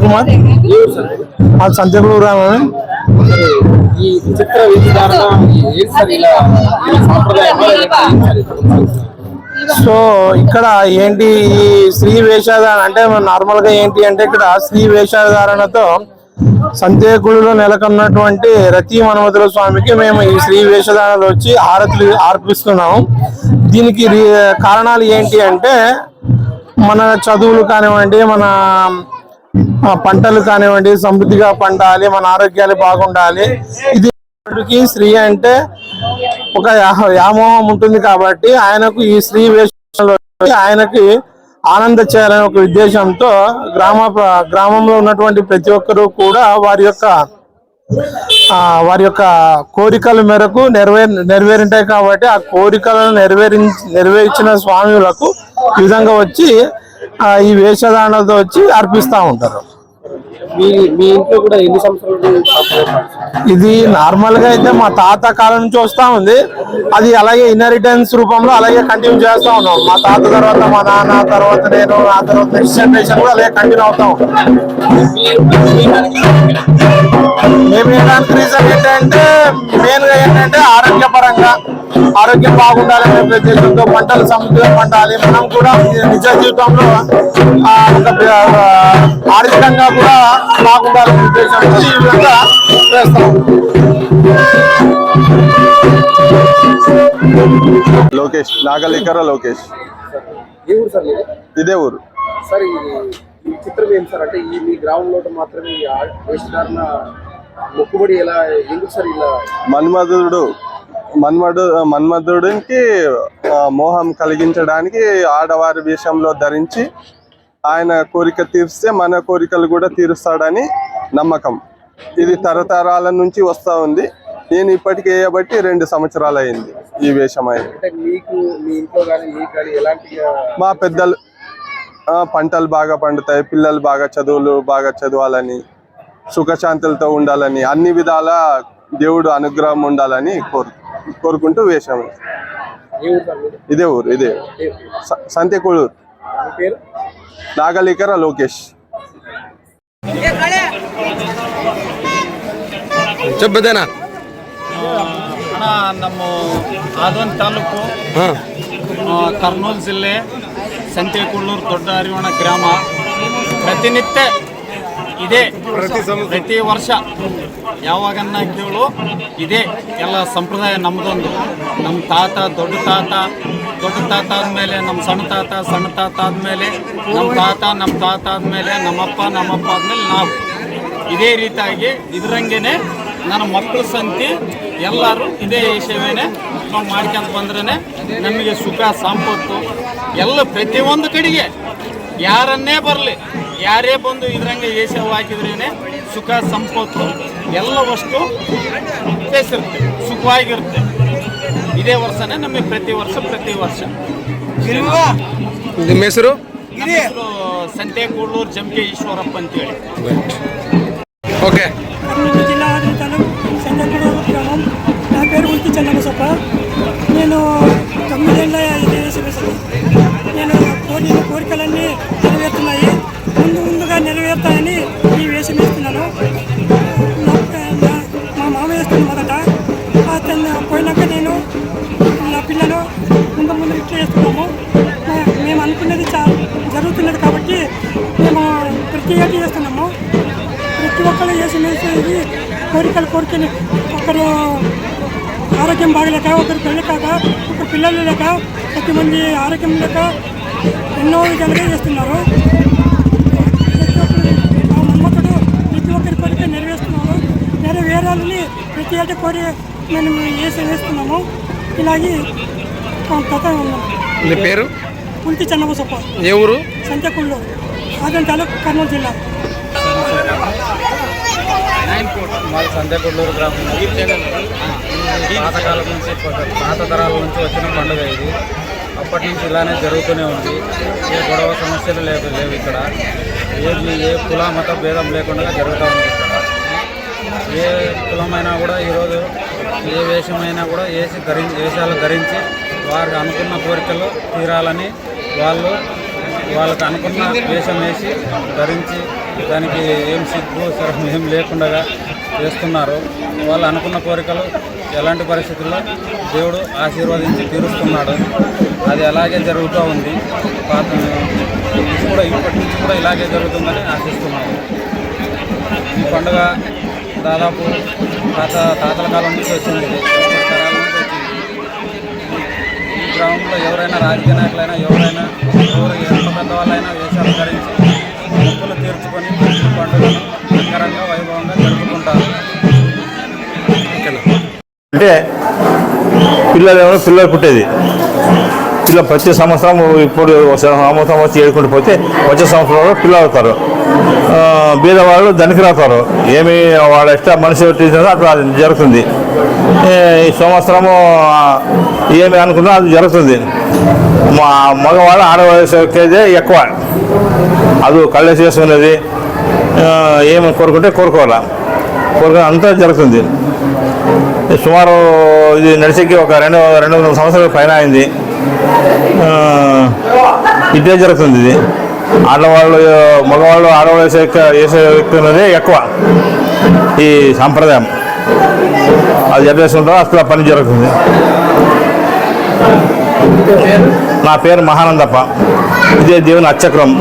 కుమార్, సంతకూరు గ్రామం. ఈ చిత్ర సో ఇక్కడ ఏంటి ఈ స్త్రీ వేషధారణ అంటే నార్మల్ గా ఏంటి అంటే ఇక్కడ స్త్రీ వేషధారణతో సంతేకుడిలో నెలకొన్నటువంటి రతి మన్మధుల స్వామికి మేము ఈ స్త్రీ వేషధారణలో వచ్చి హారతులు అర్పిస్తున్నాము. దీనికి కారణాలు ఏంటి అంటే మన చదువులు కానివ్వండి, మన పంటలు కానివ్వండి సమృద్ధిగా పండాలి, మన ఆరోగ్యాలు బాగుండాలి. ఇది స్త్రీ అంటే ఒక వ్యామోహం ఉంటుంది కాబట్టి ఆయనకు ఈ స్త్రీ వేషంలో ఆయనకి ఆనంద చేయాలనే ఒక ఉద్దేశంతో గ్రామంలో ఉన్నటువంటి ప్రతి ఒక్కరూ కూడా వారి యొక్క కోరికల మేరకు నెరవేరింటాయి కాబట్టి ఆ కోరికలను నెరవేర్చిన స్వాములకు ఈ విధంగా వచ్చి ఈ వేషధారణతో వచ్చి అర్పిస్తూ ఉంటారు. మీ ఇంట్లో కూడా ఎన్ని సంవత్సరాలు? ఇది నార్మల్ గా అయితే మా తాత కాలం నుంచి వస్తా ఉంది. అది అలాగే ఇన్హెరిటెన్స్ రూపంలో అలాగే కంటిన్యూ చేస్తా ఉన్నాం. మా తాత తర్వాత మా నాన్న, తర్వాత నేను, ఆ తర్వాత నెక్స్ట్ జనరేషన్ కూడా అలాగే కంటిన్యూ అవుతా ఉంటాం. మేము ఏంటంటే రీజన్ ఏంటంటే మెయిన్ గా ఏంటంటే ఆరోగ్యం బాగుండాలనే ఉద్దేశంతో పంటలు సమృద్ధిగా పండాలి, మనం కూడా నిజ జీవితంలో ఆర్థికంగా కూడా బాగుండాలనే ఉద్దేశంతో ఈ విధంగా చేస్తాం. లోకేష్, నాగలికర లోకేష్. ఇదే ఊరు సార్. ఈ చిత్రం ఏం సార్ అంటే ఈ మీ గ్రామంలో మాత్రమే వేషధారణ మొక్కుబడి ఎలా ఎందుకు సార్ ఇలా? మన్మధుడికి మోహం కలిగించడానికి ఆడవారి వేషంలో ధరించి ఆయన కోరిక తీర్స్తే మన కోరికలు కూడా తీరుస్తాడని నమ్మకం. ఇది తరతరాల నుంచి వస్తూ ఉంది. నేను ఇప్పటికి వేయబట్టి 2 సంవత్సరాలు అయింది ఈ వేషం అయింది. మా పెద్దలు పంటలు బాగా పండుతాయి, పిల్లలు బాగా చదవాలని, సుఖశాంతులతో ఉండాలని, అన్ని విధాల దేవుడు అనుగ్రహం ఉండాలని కోరుకుంటూ వేషం. ఇదే ఊరు సంతేకూడూరు. నాగలికర లోకేష్. చెప్పదేనా ನಮ್ಮ ಆದೋನ್ ತಾಲೂಕು ಕರ್ನೂಲ್ ಜಿಲ್ಲೆ ಸಂತೇಕುಳ್ಳೂರು ದೊಡ್ಡ ಅರಿವಣ ಗ್ರಾಮ. ಪ್ರತಿನಿತ್ಯ ಇದೇ ಪ್ರತಿ ವರ್ಷ ಯಾವಾಗನ್ನ ಕೇಳು ಇದೇ ಎಲ್ಲ ಸಂಪ್ರದಾಯ ನಮ್ಮದೊಂದು. ನಮ್ಮ ತಾತ ದೊಡ್ಡ ತಾತ ಆದಮೇಲೆ ನಮ್ಮ ಸಣ್ಣ ತಾತ ಆದಮೇಲೆ ನಮ್ಮ ತಾತ ಆದಮೇಲೆ ನಮ್ಮಪ್ಪ ಆದಮೇಲೆ ನಾವು ಇದೇ ರೀತಿಯಾಗಿ ಇದರಂಗೆನೆ ನನ್ನ ಮಕ್ಕಳ ಸಂತಿ ಎಲ್ಲರೂ ಇದೇ ಸೇವೆನೇ ನಾವು ಮಾಡ್ಕೊಂಡು ಬಂದ್ರೇ ನಮಗೆ ಸುಖ ಸಂಪತ್ತು ಎಲ್ಲ ಪ್ರತಿಯೊಂದು ಕಡೆಗೆ ಯಾರನ್ನೇ ಬರಲಿ, ಯಾರೇ ಬಂದು ಇದರಂಗೆ ಸೇವೆ ಹಾಕಿದ್ರೇ ಸುಖ ಸಂಪತ್ತು ಎಲ್ಲವಷ್ಟು ಸೇರಿರುತ್ತೆ, ಸುಖವಾಗಿರುತ್ತೆ. ಇದೇ ವರ್ಷನೇ ನಮಗೆ ಪ್ರತಿ ವರ್ಷ. ನಿಮ್ಮ ಹೆಸರು? ಸಂತೇಕುಳ್ಳೂರು ಜಂಕೆ ಈಶ್ವರಪ್ಪ ಅಂತೇಳಿ. ఓకే. జిల్లా ఆదితాలు సంతేకూడూరు గ్రామం. నా పేరు ఉల్తి చంద్రబసప్ప. నేను 9 ఏళ్ళ నేను కోరికలన్నీ నెరవేరుతున్నాయి, ముందుగా నెరవేరుతాయని ఈ వేషం వేస్తున్నాను. మా మామ వేస్తున్న మొదట పోయినాక నేను నా పిల్లలు ముందు ఇట్లా చేస్తున్నాము. మేము అనుకున్నది జరుగుతున్నది కాబట్టి మేము ప్రతి ఏటి చేస్తున్నాము. ప్రతి ఒక్కరు వేసేది కోరికని ఒకరు ఆరోగ్యం బాగలేక, ఒకరు పెళ్ళి కాక, ఒకరు పిల్లలు లేక, ప్రతి మంది ఆరోగ్యం లేక ఎన్నో విధాలుగా చేస్తున్నారు. ఆ మన్మథుడు ప్రతి ఒక్కరి కోరిక నెరవేరాలని ప్రతి ఏటా కోరి మేము వేస్తున్నాము. ఇలాగే కథ ఉన్నాం. మీ పేరు? ఉల్తి చంద్రబసప్ప. ఏ ఊరు? సంతేకూడూరు, ఆదిలాబాద్ తాలూకు, కర్నూలు జిల్లా. మాది సంతేకూడూరు గ్రామం. పాతకాలం నుంచి, పాత తరాల నుంచి వచ్చిన పండుగ ఇది. అప్పటి నుంచి ఇలానే జరుగుతూనే ఉంది. ఏ గొడవ సమస్యలు లేవు ఇక్కడ. ఏ కుల మత భేదం లేకుండా జరుగుతూ ఉంది ఇక్కడ. ఏ కులమైనా కూడా ఈరోజు ఏ వేషమైనా కూడా వేషాలు ధరించి వారికి అనుకున్న కోరికలు తీరాలని వాళ్ళకు అనుకున్న వేషం వేసి ధరించి దానికి ఏం సిగ్గు సరం ఏం లేకుండా చేస్తున్నారు. వాళ్ళు అనుకున్న కోరికలు ఎలాంటి పరిస్థితుల్లో దేవుడు ఆశీర్వదించి తీరుస్తున్నాడు. అది అలాగే జరుగుతూ ఉంది. ఇప్పటి నుంచి కూడా ఇలాగే జరుగుతుందని ఆశిస్తున్నాము. ఈ పండుగ దాదాపు తాతల కాలం నుంచి వచ్చింది, తరాల నుంచి వచ్చింది. ఈ గ్రామంలో ఎవరైనా రాజకీయ నాయకులైనా ఎవరైనా ఎంత పెద్దవాళ్ళైనా వేషాలు ధరించి మొక్కులు తీర్చుకొని ఈ పండుగను అంగరంగ వైభవంగా జరుపుకుంటారు. అంటే పిల్లలు పుట్టేది ప్రతి సంవత్సరం ఇప్పుడు సంవత్సరం వచ్చి ఏడుకుంటూ పోతే వచ్చే సంవత్సరంలో పిల్లలు అవుతారు. బీదవాళ్ళు ధనికులు అవుతారు. ఏమి వాళ్ళ ఇష్ట మనిషి అట్లా జరుగుతుంది. ఈ సంవత్సరము ఏమి అనుకున్నా అది జరుగుతుంది. మగవాళ్ళు ఆడవలసే ఎక్కువ అది కళ్ళేసి చేసుకునేది ఏమి కోరుకుంటే కోరుకోవాలి అంతా జరుగుతుంది. సుమారు ఇది నడిచేకి ఒక 200 సంవత్సరాల పైన అయింది. ఇదే జరుగుతుంది. ఇది ఆడవాళ్ళు మగవాళ్ళు ఆడవాళ్ళు వేసేది ఎక్కువ ఈ సాంప్రదాయం. అది ఎట్లా వేసుకుంటారో అసలు పని జరుగుతుంది. నా పేరు మహానందప్ప. ఇదే దేవుని అర్చక్రం.